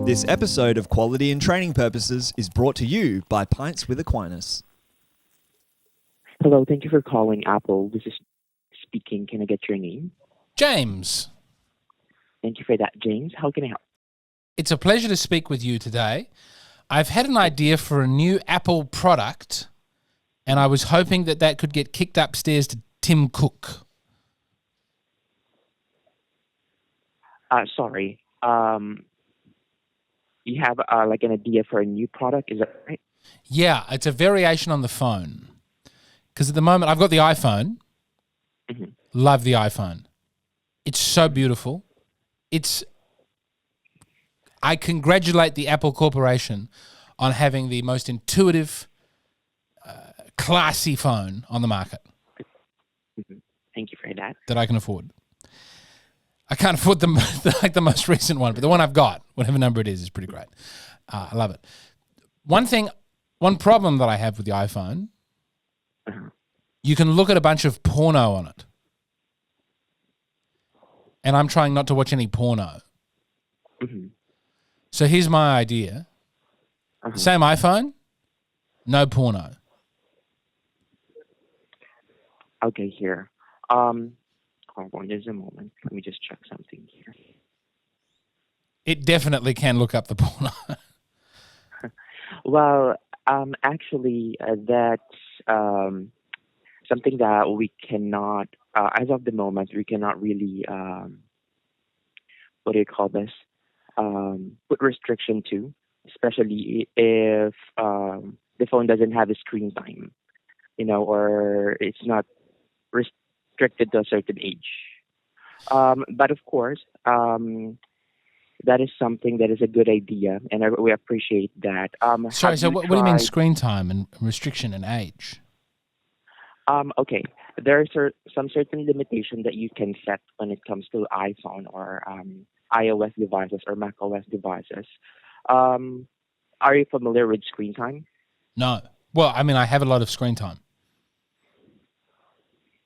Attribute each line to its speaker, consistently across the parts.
Speaker 1: This episode of Quality and Training Purposes is brought to you by Pints with Aquinas.
Speaker 2: Hello, thank you for calling Apple. This is speaking. Can I get your name?
Speaker 3: James.
Speaker 2: Thank you for that, James. How can I help?
Speaker 3: It's a pleasure to speak with you today. I've had an idea for a new Apple product, and I was hoping that could get kicked upstairs to Tim Cook.
Speaker 2: Sorry. You have like an idea for a new product, is that right?
Speaker 3: Yeah, it's a variation on the phone. Because at the moment, I've got the iPhone.
Speaker 2: Mm-hmm.
Speaker 3: Love the iPhone. It's so beautiful. I congratulate the Apple Corporation on having the most intuitive, classy phone on the market.
Speaker 2: Mm-hmm. Thank you for that.
Speaker 3: That I can afford. I can't afford the most recent one, but the one I've got, whatever number it is pretty great. I love it. One problem that I have with the iPhone, you can look at a bunch of porno on it. And I'm trying not to watch any porno.
Speaker 2: Mm-hmm.
Speaker 3: So here's my idea. Same iPhone, no porno.
Speaker 2: Okay, here. Hold on just a moment. Let me just check something here.
Speaker 3: It definitely can look up the porno.
Speaker 2: Well, actually, that's something that we cannot, as of the moment, we cannot really, what do you call this, put restriction to, especially if the phone doesn't have a screen time, or it's not restricted to a certain age. But of course, that is something that is a good idea, and we appreciate that.
Speaker 3: Sorry, so what do you mean screen time and restriction and age?
Speaker 2: Okay, there are some certain limitation that you can set when it comes to iPhone or iOS devices or macOS devices. Are you familiar with screen time?
Speaker 3: No. Well, I mean, I have a lot of screen time.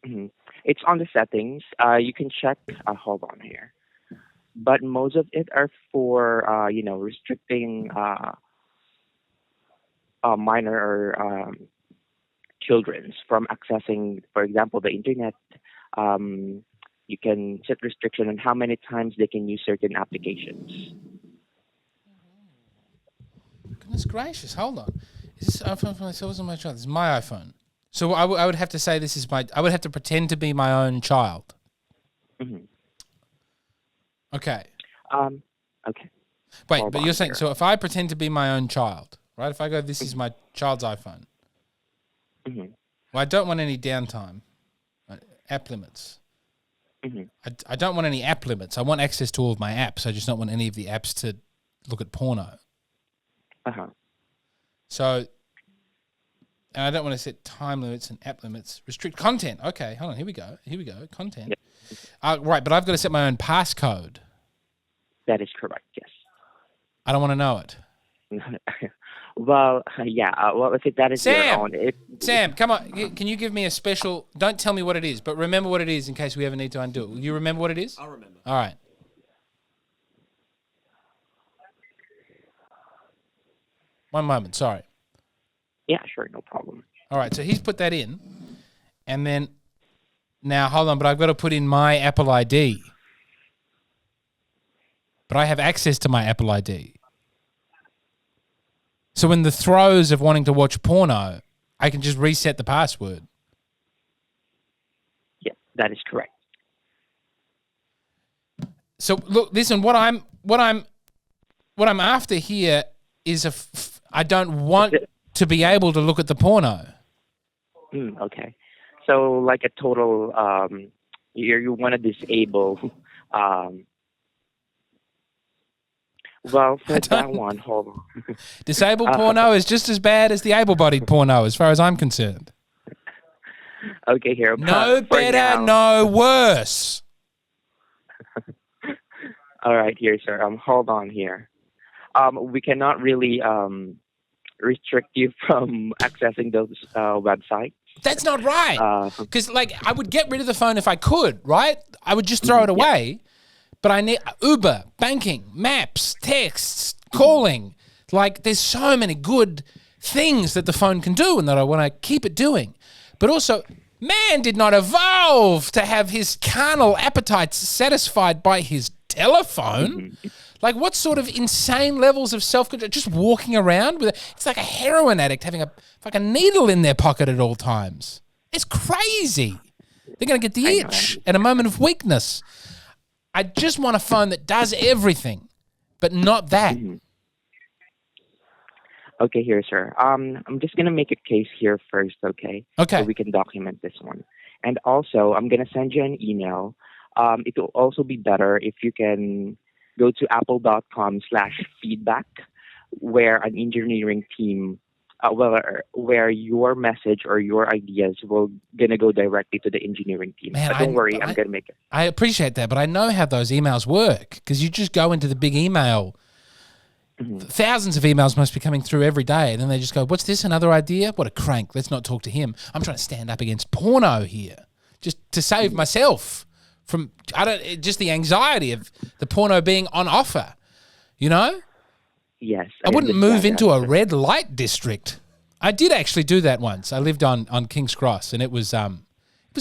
Speaker 2: Mm-hmm. It's on the settings. You can check. Hold on here. But most of it are for, restricting minor or children's from accessing, for example, the internet. You can set restriction on how many times they can use certain applications.
Speaker 3: Goodness gracious, hold on. Is this iPhone for myself or my child? This is my iPhone. So I would have to say I would have to pretend to be my own child.
Speaker 2: Mm-hmm.
Speaker 3: Okay.
Speaker 2: Okay.
Speaker 3: Wait,
Speaker 2: Hold
Speaker 3: but
Speaker 2: on
Speaker 3: you're saying,
Speaker 2: here.
Speaker 3: so if I pretend to be my own child, right? If I go, this is my child's iPhone.
Speaker 2: Mm-hmm.
Speaker 3: Well, I don't want any downtime. App limits.
Speaker 2: Mm-hmm.
Speaker 3: I don't want any app limits. I want access to all of my apps. I just don't want any of the apps to look at porno.
Speaker 2: Uh-huh.
Speaker 3: So, and I don't want to set time limits and app limits. Restrict content. Okay, hold on. Here we go. Content.
Speaker 2: Yep.
Speaker 3: Right, but I've got to set my own passcode.
Speaker 2: That is correct, yes.
Speaker 3: I don't want to know it.
Speaker 2: Well, yeah. Well, if that is
Speaker 3: Sam!
Speaker 2: your own...
Speaker 3: Sam, come on. Can you give me a special... Don't tell me what it is, but remember what it is in case we ever need to undo it. Will you remember what it is?
Speaker 1: I'll remember.
Speaker 3: All right. One moment, sorry.
Speaker 2: Yeah, sure, no problem.
Speaker 3: All right, so he's put that in. And then... Now, hold on, but I've got to put in my Apple ID. But I have access to my Apple ID. So in the throes of wanting to watch porno, I can just reset the password.
Speaker 2: Yeah, that is correct.
Speaker 3: So look, listen, what I'm after here is I don't want to be able to look at the porno.
Speaker 2: Okay. So like a total, you want to disable, well, for that one, hold on.
Speaker 3: Disabled porno is just as bad as the able-bodied porno as far as I'm concerned.
Speaker 2: Okay, here.
Speaker 3: No better, no worse.
Speaker 2: All right, here, sir. Hold on here. We cannot really restrict you from accessing those websites.
Speaker 3: That's not right. Because, I would get rid of the phone if I could, right? I would just throw it away. But I need Uber, banking, maps, texts, calling. Like, there's so many good things that the phone can do and that I want to keep it doing. But also, man did not evolve to have his carnal appetites satisfied by his telephone. Like, what sort of insane levels of self-control? Just walking around with it's like a heroin addict having a fucking needle in their pocket at all times. It's crazy. They're going to get the itch at a moment of weakness. I just want a phone that does everything, but not that.
Speaker 2: Okay, here, sir. I'm just gonna make a case here first, okay?
Speaker 3: Okay.
Speaker 2: So we can document this one. And also, I'm gonna send you an email. It will also be better if you can go to apple.com/feedback, where an engineering team, where your message or your ideas will gonna go directly to the engineering team.
Speaker 3: Man,
Speaker 2: but don't worry, I'm gonna make it.
Speaker 3: I appreciate that, but I know how those emails work because you just go into the big email. Thousands of emails must be coming through every day, and then they just go, "What's this? Another idea? What a crank! Let's not talk to him." I'm trying to stand up against porno here, just to save myself from just the anxiety of the porno being on offer. You know?
Speaker 2: Yes.
Speaker 3: I wouldn't move into
Speaker 2: that,
Speaker 3: a
Speaker 2: sir.
Speaker 3: red light district. I did actually do that once. I lived on King's Cross, and it was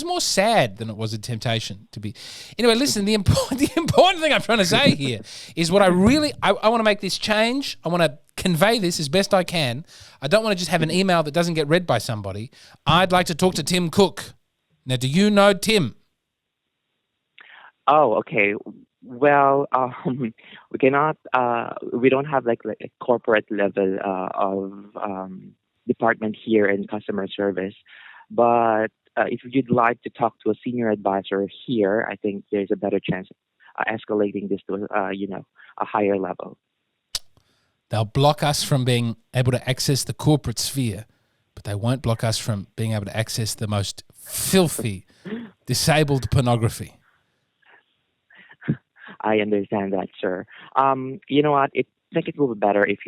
Speaker 3: more sad than it was a temptation to be. Anyway, listen, the important thing I'm trying to say here is what I want to make this change. I want to convey this as best I can. I don't want to just have an email that doesn't get read by somebody. I'd like to talk to Tim Cook. Now, do you know Tim?
Speaker 2: Oh, okay. Well, we cannot. We don't have like a corporate level of department here in customer service, but if you'd like to talk to a senior advisor here, I think there's a better chance of escalating this to a higher level.
Speaker 3: They'll block us from being able to access the corporate sphere, but they won't block us from being able to access the most filthy, disabled pornography.
Speaker 2: I understand that, sir. You know what? I think it will be better if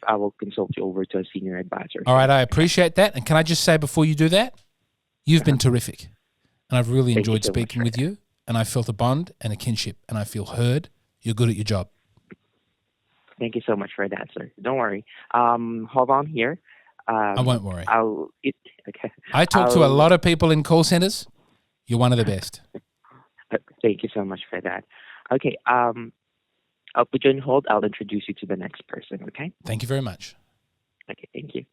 Speaker 2: I will consult you over to a senior advisor.
Speaker 3: All right, I appreciate that. And can I just say before you do that, you've been terrific. And I've really
Speaker 2: Thank you
Speaker 3: enjoyed
Speaker 2: so much
Speaker 3: speaking
Speaker 2: for
Speaker 3: with you. And I felt a bond and a kinship. And I feel heard. You're good at your job.
Speaker 2: Thank you so much for that, sir. Don't worry. Hold on here.
Speaker 3: I won't worry.
Speaker 2: Okay.
Speaker 3: I talk to a lot of people in call centers. You're one of the best.
Speaker 2: Thank you so much for that. Okay. I'll put you on hold. I'll introduce you to the next person. Okay.
Speaker 3: Thank you very much.
Speaker 2: Okay. Thank you.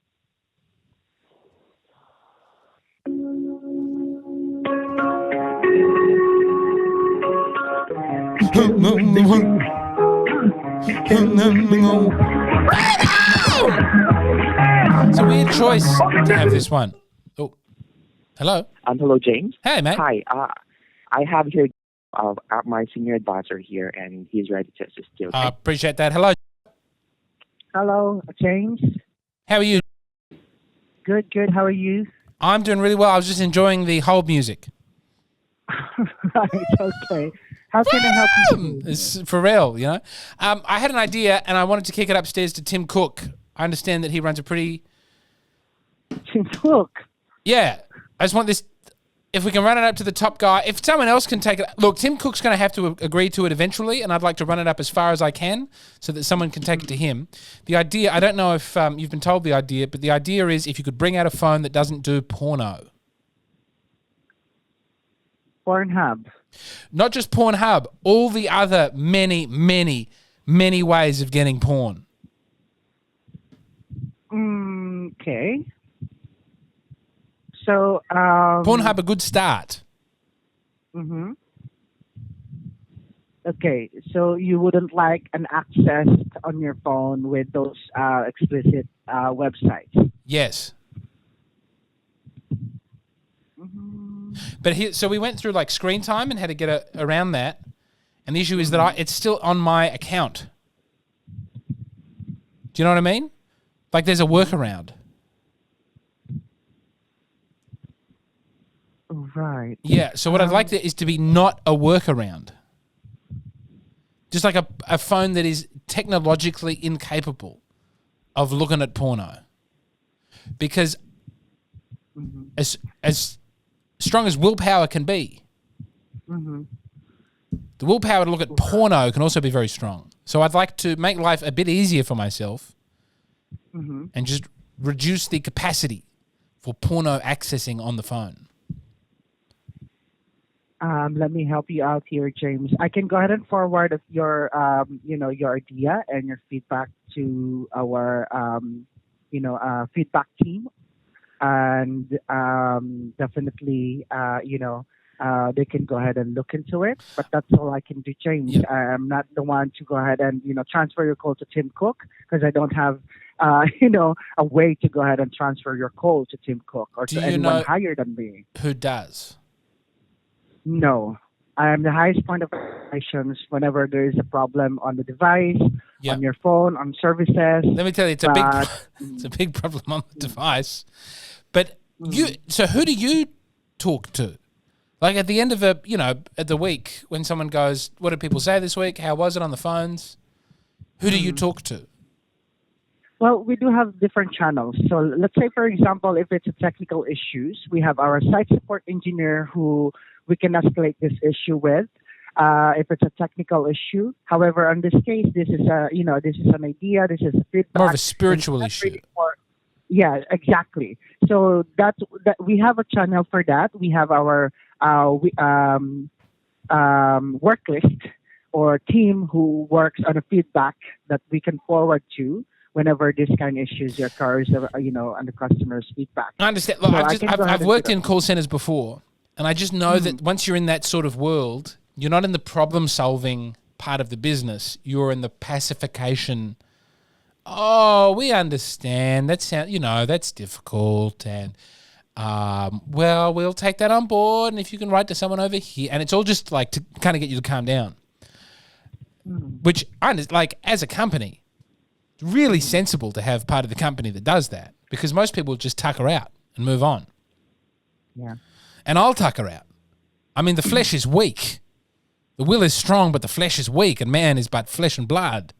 Speaker 3: It's a weird choice to have this one. Oh, hello.
Speaker 2: Hello, James.
Speaker 3: Hey, mate.
Speaker 2: Hi. I have here my senior advisor here, and he's ready to assist you. Okay?
Speaker 3: I appreciate that. Hello.
Speaker 4: Hello, James.
Speaker 3: How are you?
Speaker 4: Good, good. How are you?
Speaker 3: I'm doing really well. I was just enjoying the whole music.
Speaker 4: Right, okay. How can I help you?
Speaker 3: It's for real, you know. I had an idea, and I wanted to kick it upstairs to Tim Cook. I understand that he runs a pretty...
Speaker 4: Tim Cook.
Speaker 3: Yeah. I just want this... If we can run it up to the top guy, if someone else can take it... Look, Tim Cook's going to have to agree to it eventually, and I'd like to run it up as far as I can so that someone can take it to him. The idea, I don't know if you've been told the idea, but the idea is if you could bring out a phone that doesn't do porno.
Speaker 4: Pornhub.
Speaker 3: Not just Pornhub, all the other many, many, many ways of getting porn.
Speaker 4: Okay. So,
Speaker 3: Pornhub a good start.
Speaker 4: Mm-hmm. Okay, so you wouldn't like an access on your phone with those explicit websites?
Speaker 3: Yes.
Speaker 4: Mm-hmm.
Speaker 3: But here, so we went through like screen time and had to get around that. And the issue is that it's still on my account. Do you know what I mean? Like there's a workaround.
Speaker 4: Right.
Speaker 3: Yeah, so what I'd like is to be not a workaround. Just like a phone that is technologically incapable of looking at porno. Because as strong as willpower can be, the willpower to look at porno can also be very strong. So I'd like to make life a bit easier for myself and just reduce the capacity for porno accessing on the phone.
Speaker 4: Let me help you out here, James. I can go ahead and forward your, your idea and your feedback to our, feedback team, and definitely, they can go ahead and look into it. But that's all I can do, James.
Speaker 3: Yeah.
Speaker 4: I'm not the one to go ahead and transfer your call to Tim Cook, because I don't have, a way to go ahead and transfer your call to Tim Cook or to anyone higher than me.
Speaker 3: Who does?
Speaker 4: No, I am the highest point of operations whenever there is a problem on the device, on your phone, on services.
Speaker 3: Let me tell you, it's a big problem on the device. But so who do you talk to? Like at the end of at the week, when someone goes, "What did people say this week? How was it on the phones?" Who do you talk to?
Speaker 4: Well, we do have different channels. So let's say, for example, if it's a technical issues, we have our site support engineer who we can escalate this issue with. If it's a technical issue. However, in this case, this is an idea. This is a feedback.
Speaker 3: More of a spiritual issue.
Speaker 4: Yeah, exactly. So that we have a channel for that. We have our work list or team who works on a feedback that we can forward to whenever this kind of issues occurs, on the customer's feedback.
Speaker 3: I understand. Look, I've worked in call centers before, and I just know that once you're in that sort of world, you're not in the problem-solving part of the business. You're in the pacification. Oh, we understand. That's difficult, and we'll take that on board. And if you can write to someone over here, and it's all just like to kind of get you to calm down. Which as a company, it's really sensible to have part of the company that does that, because most people just tucker out and move on.
Speaker 4: Yeah.
Speaker 3: And I'll tucker out. I mean, the flesh is weak. The will is strong, but the flesh is weak, and man is but flesh and blood.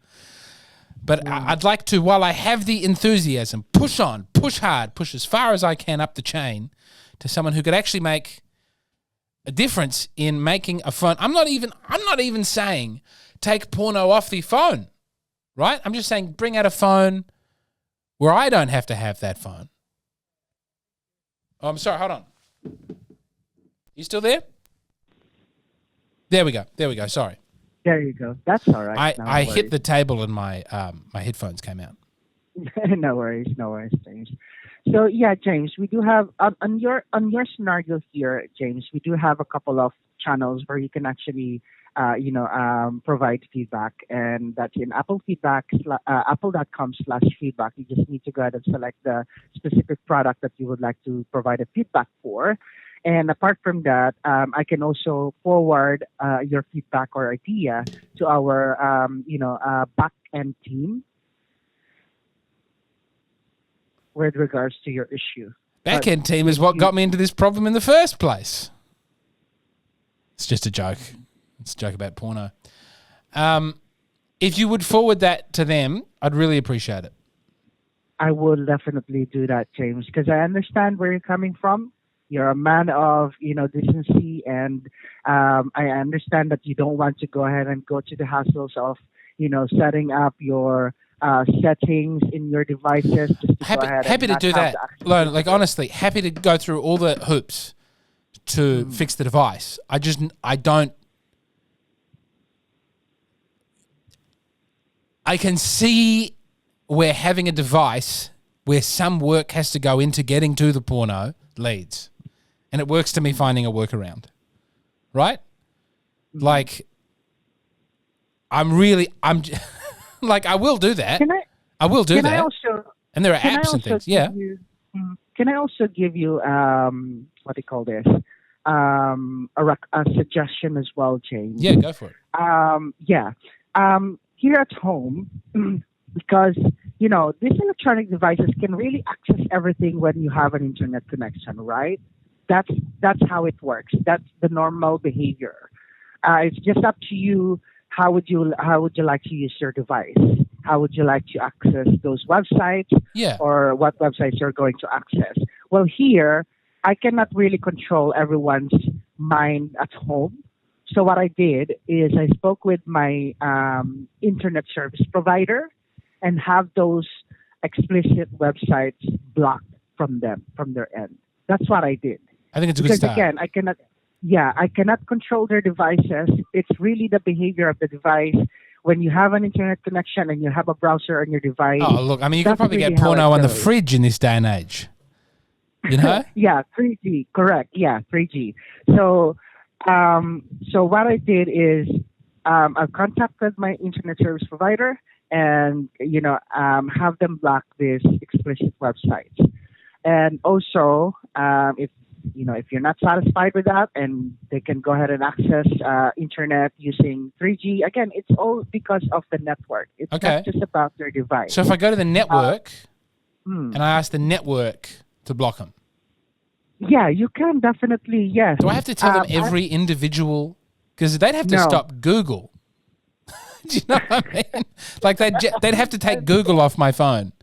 Speaker 3: But I'd like to, while I have the enthusiasm, push on, push hard, push as far as I can up the chain to someone who could actually make a difference in making a phone. I'm not even saying take porno off the phone, right? I'm just saying bring out a phone where I don't have to have that phone. Oh, I'm sorry, hold on. You still there? There we go. Sorry.
Speaker 4: There you go. That's all right.
Speaker 3: I hit the table and my my headphones came out.
Speaker 4: No worries, James. So yeah, James, we do have on your scenario here, James. We do have a couple of channels where you can actually provide feedback, and that's in Apple feedback, apple.com/feedback. You just need to go ahead and select the specific product that you would like to provide a feedback for. And apart from that, I can also forward your feedback or idea to our, back-end team with regards to your issue.
Speaker 3: Back-end team is what got me into this problem in the first place. It's just a joke. It's a joke about porno. If you would forward that to them, I'd really appreciate it.
Speaker 4: I will definitely do that, James, because I understand where you're coming from. You're a man of, decency, and I understand that you don't want to go ahead and go to the hassles of, setting up your settings in your devices. Just to
Speaker 3: happy to do that. Honestly, happy to go through all the hoops to fix the device. I can see where having a device where some work has to go into getting to the porno leads. And it works to me finding a workaround, right? Like, I will do that. I will do that. And there are apps and things. Yeah.
Speaker 4: Can I also give you, what do you call this? A suggestion as well, James.
Speaker 3: Yeah, go for it.
Speaker 4: Here at home, because, these electronic devices can really access everything when you have an internet connection, right? That's how it works. That's the normal behavior. It's just up to you. How would you like to use your device? How would you like to access those websites?
Speaker 3: Yeah.
Speaker 4: Or what websites you're going to access? Well, here I cannot really control everyone's mind at home. So what I did is I spoke with my internet service provider and have those explicit websites blocked from them, from their end. That's what I did.
Speaker 3: I think it's a good
Speaker 4: Because
Speaker 3: start.
Speaker 4: again, I cannot control their devices. It's really the behavior of the device. When you have an internet connection and you have a browser on your device.
Speaker 3: Oh, look, I mean, you can
Speaker 4: that's
Speaker 3: probably
Speaker 4: really
Speaker 3: get
Speaker 4: how it
Speaker 3: porno on the
Speaker 4: goes.
Speaker 3: fridge in this day and age. You know?
Speaker 4: Yeah, 3G, correct. Yeah, 3G. So, so what I did is I contacted my internet service provider and have them block these explicit websites. And also, if you're not satisfied with that, and they can go ahead and access internet using 3G. Again, it's all because of the network. It's
Speaker 3: Okay.
Speaker 4: not just about their device.
Speaker 3: So if I go to the network
Speaker 4: Hmm.
Speaker 3: and I ask the network to block them,
Speaker 4: Yeah, you can definitely, yes.
Speaker 3: do I have to tell them every individual? Because they'd have to
Speaker 4: No.
Speaker 3: stop Google. Do you know what I mean? Like they'd have to take Google off my phone.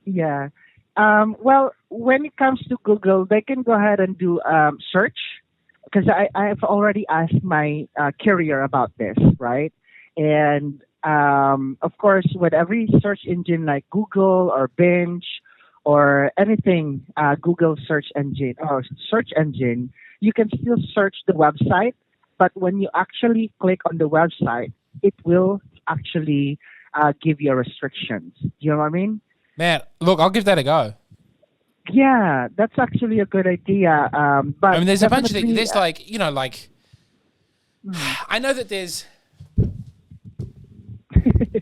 Speaker 4: Yeah. Well, when it comes to Google, they can go ahead and do search, because I've already asked my carrier about this, right? And of course, with every search engine like Google or Bing or anything, Google search engine, you can still search the website, but when you actually click on the website, it will actually give you restrictions. You know what I mean?
Speaker 3: Man, look, I'll give that a go.
Speaker 4: Yeah, that's actually a good idea. But
Speaker 3: I mean, there's a bunch of things.
Speaker 4: definitely,
Speaker 3: There's I know that there's.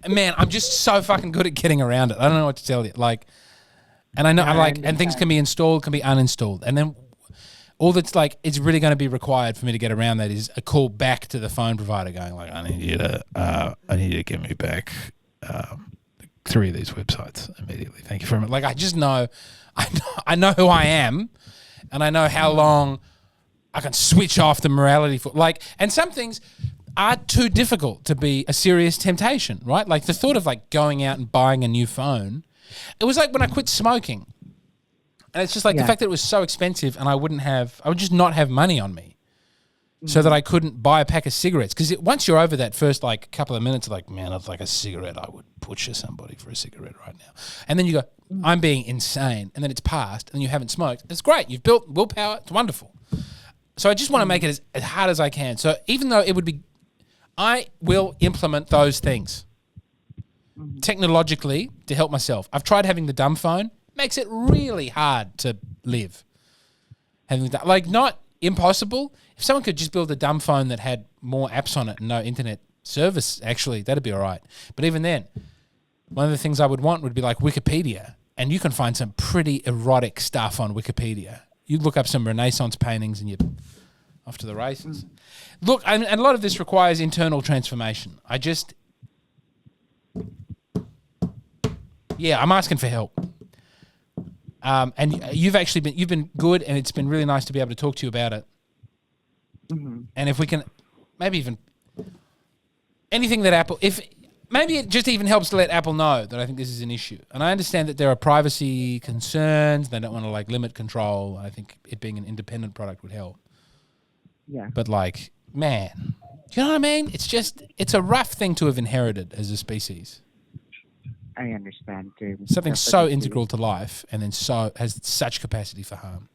Speaker 3: Man, I'm just so fucking good at getting around it. I don't know what to tell you. Like, and I know, and things can be installed, can be uninstalled, and then all that's like it's really going to be required for me to get around that is a call back to the phone provider, going like, I need you to get me back 3 of these websites immediately. Thank you very much. Like, I just know, I know who I am, and I know how long I can switch off the morality for. Like, and some things are too difficult to be a serious temptation, right? Like the thought of like going out and buying a new phone. It was like when I quit smoking, and it's just like the fact that it was so expensive, and I would just not have money on me, so that I couldn't buy a pack of cigarettes. Because once you're over that first like couple of minutes, like, man, I'd like a cigarette. I would butcher somebody for a cigarette right now. And then you go, I'm being insane. And then it's passed, and you haven't smoked. It's great. You've built willpower. It's wonderful. So I just want to make it as hard as I can. So even though it would be, I will implement those things technologically to help myself. I've tried having the dumb phone. Makes it really hard to live. Having that, like, not impossible. If someone could just build a dumb phone that had more apps on it and no internet service, actually, that'd be all right. But even then, one of the things I would want would be like Wikipedia. And you can find some pretty erotic stuff on Wikipedia. You look up some Renaissance paintings and you're off to the races. Look, and a lot of this requires internal transformation. I'm asking for help. And you've been good, and it's been really nice to be able to talk to you about it.
Speaker 4: Mm-hmm.
Speaker 3: And if we can, maybe even anything that maybe it just even helps to let Apple know that I think this is an issue. And I understand that there are privacy concerns. They don't want to like limit control. I think it being an independent product would help.
Speaker 4: Yeah.
Speaker 3: But like, man, do you know what I mean? It's a rough thing to have inherited as a species.
Speaker 4: I understand, too.
Speaker 3: Something so integral to life, and then has such capacity for harm.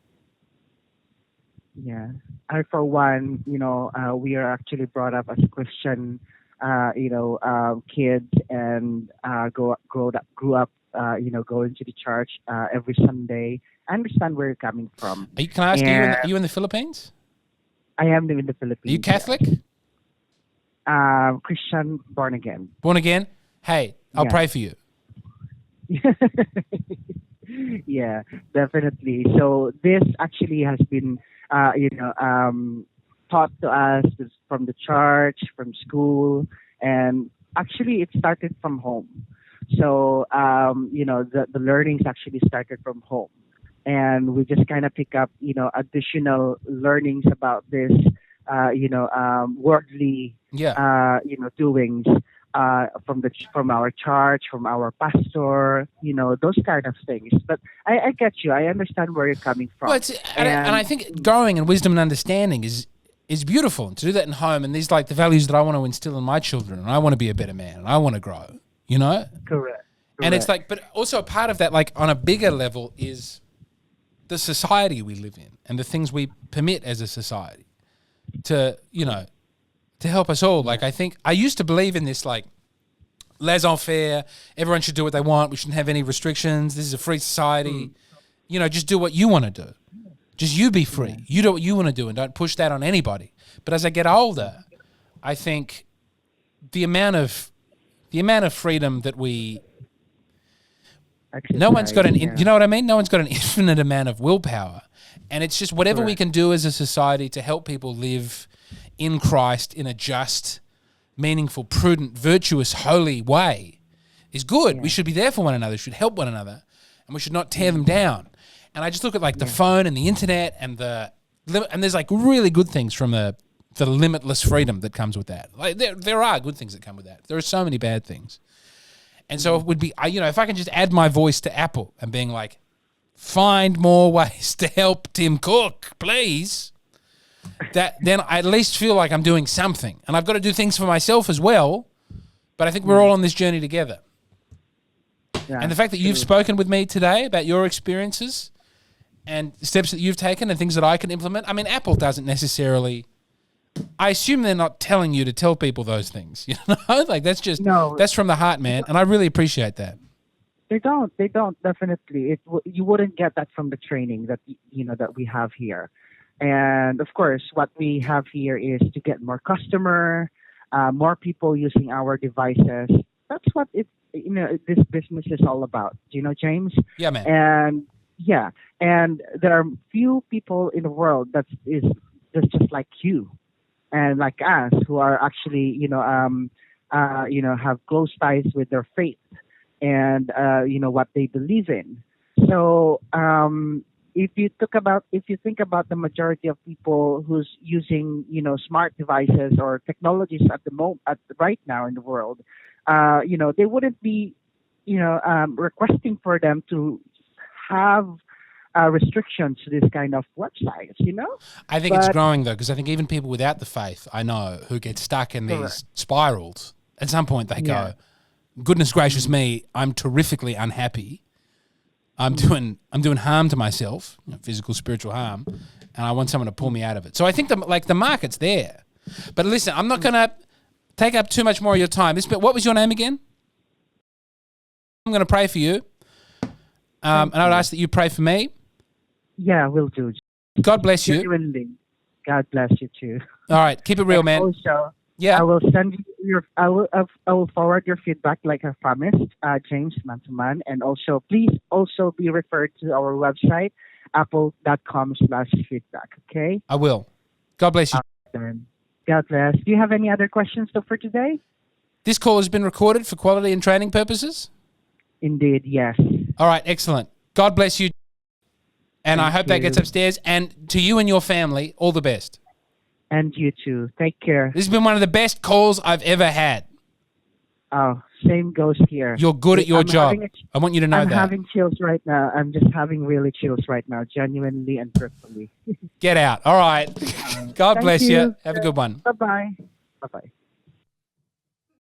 Speaker 4: Yeah. I, for one, we are actually brought up as Christian, kids, and grew up, going to the church every Sunday. I understand where you're coming from.
Speaker 3: Can I ask, are you in the Philippines?
Speaker 4: I am in the Philippines.
Speaker 3: Are you Catholic?
Speaker 4: Christian, born again.
Speaker 3: Born again? Hey, I'll
Speaker 4: Yeah.
Speaker 3: pray for you.
Speaker 4: Yeah, definitely. So this actually has been, taught to us from the church, from school, and actually it started from home. So, the learnings actually started from home. And we just kind of pick up, additional learnings about this, worldly, doings. From our church, from our pastor, those kind of things. But I get you. I understand where you're coming from.
Speaker 3: Well, and I think growing in wisdom and understanding is is beautiful. And to do that in home, and these like the values that I want to instill in my children, and I want to be a better man, and I want to grow, you know?
Speaker 4: Correct.
Speaker 3: And it's like, but also a part of that, like on a bigger level, is the society we live in and the things we permit as a society to, you know, to help us all. Like, I think I used to believe in this, like, laissez-faire, everyone should do what they want, we shouldn't have any restrictions, this is a free society, you know, just do what you want to do. Just you be free. You do what you want to do and don't push that on anybody. But as I get older, I think the amount of freedom that we... No one's got you know what I mean? No one's got an infinite amount of willpower. And it's just whatever we can do as a society to help people live in Christ in a just, meaningful, prudent, virtuous, holy way is good. We should be there for one another, should help one another, and we should not tear them down. And I just look at like the phone and the internet and there's like really good things from the limitless freedom that comes with that. Like there are good things that come with that. There are so many bad things. And so it would be, you know, if I can just add my voice to Apple and being like, find more ways to help Tim Cook, please, then I at least feel like I'm doing something. And I've got to do things for myself as well, but I think we're all on this journey together. Yeah, and the fact that you've spoken with me today about your experiences and steps that you've taken and things that I can implement, I mean, Apple doesn't necessarily... I assume they're not telling you to tell people those things, you know? Like that's just that's from the heart, man, and I really appreciate that.
Speaker 4: They don't definitely. You wouldn't get that from the training that that we have here, and of course, what we have here is to get more more people using our devices. That's what this business is all about. Do you know, James?
Speaker 3: Yeah, man.
Speaker 4: And there are few people in the world that's just like you. And like us, who are actually, have close ties with their faith and what they believe in. So if you think about the majority of people who's using smart devices or technologies right now in the world, they wouldn't be requesting for them to have restrictions to this kind of websites,
Speaker 3: I think it's growing, though, because I think even people without the faith, I know, who get stuck in these spirals, at some point they go, goodness gracious me, I'm terrifically unhappy. I'm doing harm to myself, physical, spiritual harm, and I want someone to pull me out of it. So I think the market's there. But listen, I'm not going to take up too much more of your time. What was your name again? I'm going to pray for you. And I would ask that you pray for me.
Speaker 4: Yeah, will do.
Speaker 3: God bless you.
Speaker 4: Genuinely. God bless you too.
Speaker 3: All right, keep it real, man.
Speaker 4: Also, I will send you I will forward your feedback like I promised, James, man to man, and also please also be referred to our website, apple.com/feedback. Okay.
Speaker 3: I will. God bless you.
Speaker 4: God bless. Do you have any other questions for today?
Speaker 3: This call has been recorded for quality and training purposes.
Speaker 4: Indeed, yes.
Speaker 3: All right, excellent. God bless you. And I hope that gets upstairs. And to you and your family, all the best.
Speaker 4: And you too. Take care.
Speaker 3: This has been one of the best calls I've ever had.
Speaker 4: Oh, same goes here.
Speaker 3: You're good at your job. I want you to know that.
Speaker 4: I'm having chills right now. I'm just having really chills right now, genuinely and truthfully.
Speaker 3: Get out. All right. God bless you. Have a good one.
Speaker 4: Bye-bye. Bye-bye.